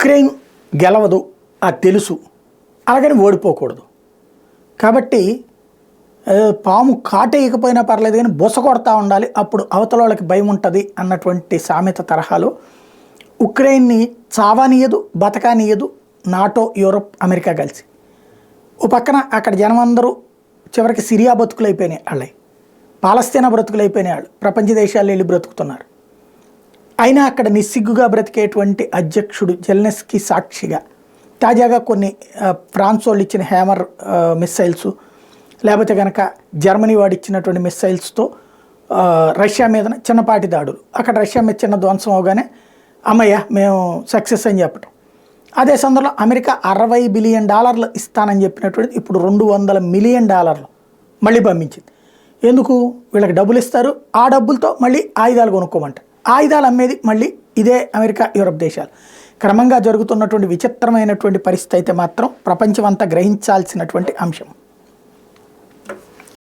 Ukraine గెలవదు అది తెలుసు, అలాగని ఓడిపోకూడదు. కాబట్టి పాము కాటేయకపోయినా పర్లేదు కానీ బుస కొడతా ఉండాలి, అప్పుడు అవతల వాళ్ళకి భయం ఉంటుంది అన్నటువంటి సామెత తరహాలో ఉక్రెయిన్ని చావనీయదు, బతకానీయదు నాటో, యూరప్, అమెరికా కలిసి. ఓ పక్కన అక్కడ జనమందరూ చివరికి సిరియా బ్రతుకులు అయిపోయినాయి, వాళ్ళే పాలస్తీనా బ్రతుకులు అయిపోయినాయి, వాళ్ళు ప్రపంచ దేశాల్లో వెళ్ళి బ్రతుకుతున్నారు. అయినా అక్కడ నిస్సిగ్గుగా బ్రతికేటువంటి అధ్యక్షుడు జెలెన్స్కీ సాక్షిగా తాజాగా కొన్ని ఫ్రాన్స్ వాళ్ళు ఇచ్చిన హ్యామర్ మిస్సైల్స్, లేకపోతే కనుక జర్మనీ వాడు ఇచ్చినటువంటి మిస్సైల్స్తో రష్యా మీద చిన్నపాటి దాడులు, అక్కడ రష్యా మీద చిన్న ధ్వంసం అవగానే అమ్మయ్య మేము సక్సెస్ అని చెప్పటం. అదే సందర్భంలో అమెరికా $60 బిలియన్ ఇస్తానని చెప్పినటువంటిది ఇప్పుడు $200 మిలియన్ మళ్ళీ పంపించింది. ఎందుకు? వీళ్ళకి డబ్బులు ఇస్తారు, ఆ డబ్బులతో మళ్ళీ ఆయుధాలు కొనుక్కోమంటారు. ఆయుధాలు అమ్మేది మళ్ళీ ఇదే అమెరికా, యూరప్ దేశాలు. క్రమంగా జరుగుతున్నటువంటి విచిత్రమైనటువంటి పరిస్థితి అయితే మాత్రం ప్రపంచమంతా గ్రహించాల్సినటువంటి అంశం.